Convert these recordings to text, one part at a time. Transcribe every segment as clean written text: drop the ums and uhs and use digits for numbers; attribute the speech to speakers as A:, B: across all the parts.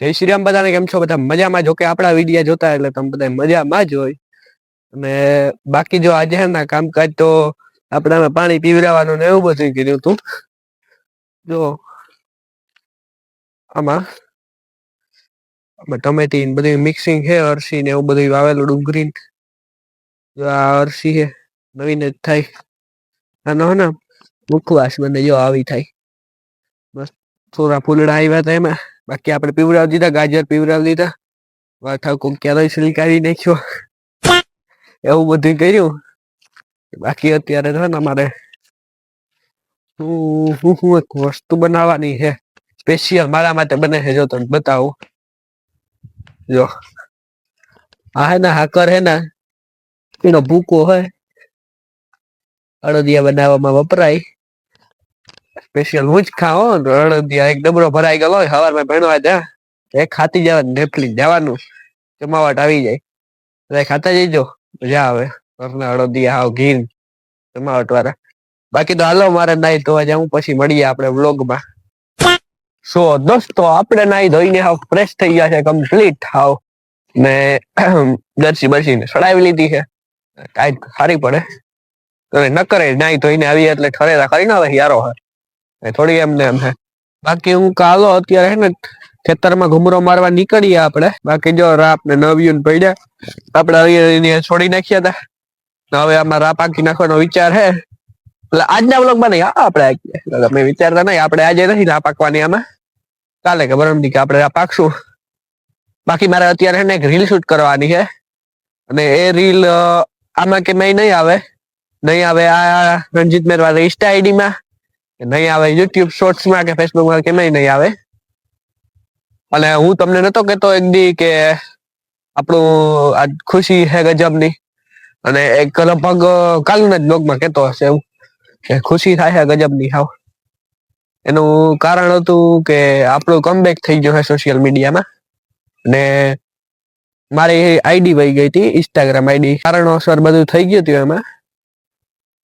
A: જય શ્રી રામ બધાને. કેમ છો બધા? મજામાં? જો કે આપણા વિડીયો જોતા એટલે તમે બધા મજામાં જ હોય. અને બાકી જો આજે હે ને કામકાજ તો આપણે પાણી પીવડાવવાનું ને એવું બધું કર્યું હતું. જો આમાં ટમેટી બધું મિક્સિંગ છે, અરસી ને એવું બધું વાવેલું, ડુંગળી જો આ અરસી છે, નવીન જ થાય આનો હે ને મુખવાસ બને જો આવી થાય. બસ થોડા ફૂલડા આવ્યા હતા એમાં. બાકી આપણે પીવડાવી દીધા, ગાજર પીવડાવી દીધા, વાઠા કોક ક્યારે છલકાવી નાખ્યો, એવું બધું કર્યું. બાકી અત્યારે તો ને અમારે હું એક વસ્તુ બનાવવાની છે, સ્પેશિયલ મારા માટે બને છે. જો તને બતાવું, જો આ હે ને હાકર હે ને એનો ભૂકો હોય, અડદિયા બનાવવામાં વપરાય. સ્પેશિયલ હું જ ખાઉં. અડદિયા એક ડબરો ભરાઈ ગયો હોય, સવારમાં ભણવા જા એક ખાતી જવાનું, નેપલી જવાનું, જમાવટ આવી જાય. ખાતા જઈજો, મજા આવે. અડદિયા હાવ ઘી જમાવટ વાળા. બાકી તો હાલો, મારે નાઈ ધોવા જાઉં, પછી મળીએ આપણે વ્લોગમાં. દોસ્તો આપણે નાઈ ધોઈને હાવ ફ્રેશ થઈ ગયા છે, કમ્પ્લીટ હાવ. ને દર્શી બરસીને સડાવી લીધી છે, કાંઈ સારી પડે. ન કરે નાઈ ધોઈને આવી એટલે ઠરેરા કરી ના આવે યારો હે થોડી એમને એમ હે. બાકી હું કાલો અત્યારે હે ને ખેતરમાં ઘુમરો મારવા નીકળીએ આપણે. બાકી જો રાપ ને નવ્યું પડ્યા આપણે છોડી નાખ્યા હતા. હવે આમાં રાપ આંકી નાખવાનો વિચાર હે. એટલે આજના વ્લોગમાં નહીં, આપણે મેં વિચારતા નહીં, આપણે આજે નથી રાપ આંકવાની, આમાં કાલે કે બરમદી કે આપણે રાપ આંકશું. બાકી મારે અત્યારે હે ને એક રીલ શૂટ કરવાની છે, અને એ રીલ આમાં કે નહીં આવે, નહીં આવે આ રણજીત મેરવા ઇન્સ્ટા આઈડીમાં, નહીં આવે યુટ્યુબ શોર્ટ્સમાં કે ફેસબુકમાં, કે નહીં આવે. અને હું તમને નતો કેતો એક દી કે આપણું આ ખુશી હે ગજબની, અને એક લગભગ કાલના જ બ્લોગમાં કેતો હશે એવું કે ખુશી થાય છે ગજબની હાવ. એનું કારણ હતું કે આપણું કમબેક થઈ ગયો છે સોશિયલ મીડિયામાં, ને મારી આઈડી વહી ગઈ હતી, ઇન્સ્ટાગ્રામ આઈડી કારણોસર બધું થઈ ગયું હતું, એમાં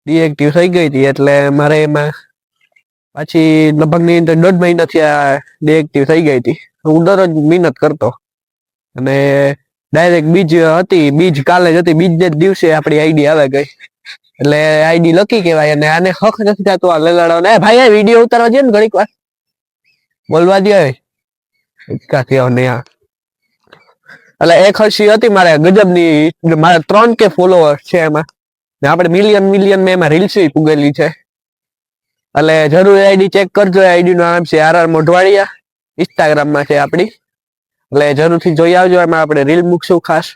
A: ડીએક્ટિવ થઈ ગઈ હતી. એટલે મારે એમાં પાછી લગભગ ની 1.5 મહિનાથી આ ડીએક્ટિવ થઈ ગઈ હતી. હું દરરોજ મહેનત કરતો, અને ડાયરેક્ટ બીજ હતી, બીજ કાલે જ હતી, બીજને જ દિવસે આપણી આઈડી આવે ગઈ. એટલે આઈડી લકી કહેવાય. અને આને હક નથી થતું આ લલાડો ને ભાઈ આ વિડીયો ઉતારવા દે ને ઘડીક વાર, બોલવા દે. એટલે એક હર્ષી હતી મારે ગજબની, મારે 3K ફોલોવર છે એમાં, ને આપણે મિલિયન મેં એમાં રીલ્સ પૂગેલી છે. એટલે જરૂર આઈડી ચેક કરજો. આઈડી નું નામ છે RR મોઢવાડિયા, ઇન્સ્ટાગ્રામમાં છે આપણી. એટલે જરૂરથી જોઈ આવજો, એમાં આપણે રીલ મૂકશું ખાસ.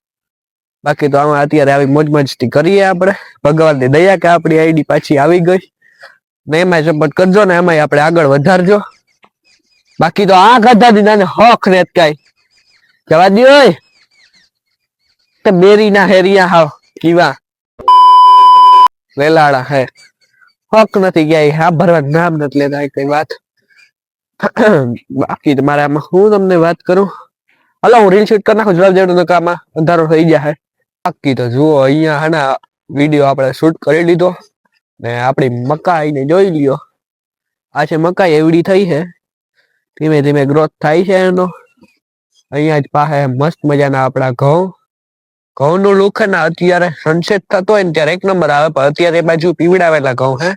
A: બાકી તો આમાં અત્યારે આવી મોજ મસ્તી કરીએ આપણે. ભગવાનની દયા કે આપણી આઈડી પાછી આવી ગઈ, ને એમાં સપોર્ટ કરજો, ને એમાં આપણે આગળ વધારજો. બાકી તો આ ગધાથી નાને હક રેત કાંઈ જવા દે હોય બેરી ના હેરિયા હાવ કીવા વેલાડા હે, હક નથી ગયા. હા ભરવા નામ નથી લેતા કઈ વાત. બાકી તમારે આમાં હું તમને વાત કરું, હલો હું રીલ શૂટ કરી નાખું, જવાબ દેવાનું કામમાં અંધારો થઈ જાય. બાકી તો જુઓ અહીંયા હે વિડીયો આપણે શૂટ કરી લીધો, ને આપણી મકાઈ ને જોઈ લ્યો. આ છે મકાઈ, એવડી થઈ છે, ધીમે ધીમે ગ્રોથ થાય છે એનો. અહીંયા જ પાસે મસ્ત મજાના આપણા ઘઉં નું લુક હે ને અત્યારે સનસેટ થતો હોય ને ત્યારે એક નંબર આવે, પણ અત્યારે એ બાજુ પીવડાવેલા ઘઉં હે,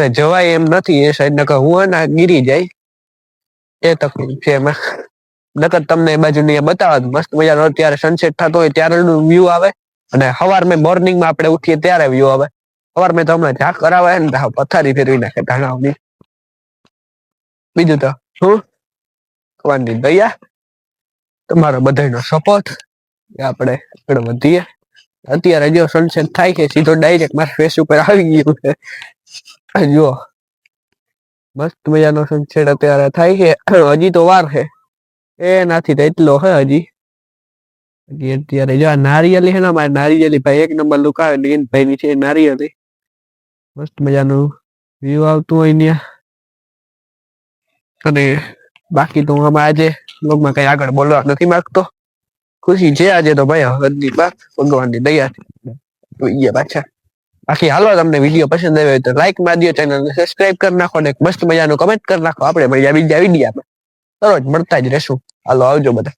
A: જવાય એમ નથી એ સાઈડ. નકર હું હે ને ગીરી જાય, એ તકલીફ છે એમાં. નકર તમને એ બાજુ ને બતાવત મસ્ત મજાનો અત્યારે સનસેટ થતો હોય ત્યારે વ્યૂ આવે, અને સવાર મેં મોર્નિંગમાં આપણે ઉઠીએ ત્યારે વ્યૂ આવે. સવાર મેં તો હમણાં ઝાક કરાવે ને પથારી ફેરવી નાખે ધાણાઓની. બીજું તો શું ભગવાનની દયા, તમારો બધાનો સપોર્ટ, આપણે આગળ વધીએ. અત્યારે જો સનસેટ થાય છે, સીધો ડાયરેક્ટ મારા ફેસ ઉપર આવી ગયું છે. જો મસ્ત મજાનો સનસેટ અત્યારે થાય છે. હજી તો વાર છે, એ નથી તો એટલો હે હજી. અત્યારે જો નારિયેલી છે ને, મારે નારિયેલી ભાઈ એક નંબર લુક આવે, નીન ભાઈ ની છે નારિયેલી, મસ્ત મજાનું વ્યૂ આવતું હોય ત્યાં. અને બાકી તો આમાં આજે લોગમાં કઈ આગળ બોલવા નથી માંગતો. ખુશી છે આજે તો ભાઈ હદની બાત, ભગવાનની દયાથી પાછા. બાકી હાલો, તમને વિડીયો પસંદ આવ્યો હોય તો લાઈક મારી દો, ચેનલને સબસ્ક્રાઇબ કરી નાખો, ને મસ્ત મજાનું કમેન્ટ કરી નાખો. આપણે બીજા વિડીયો દરરોજ મળતા જ રહેશું. હાલો આવજો બધા.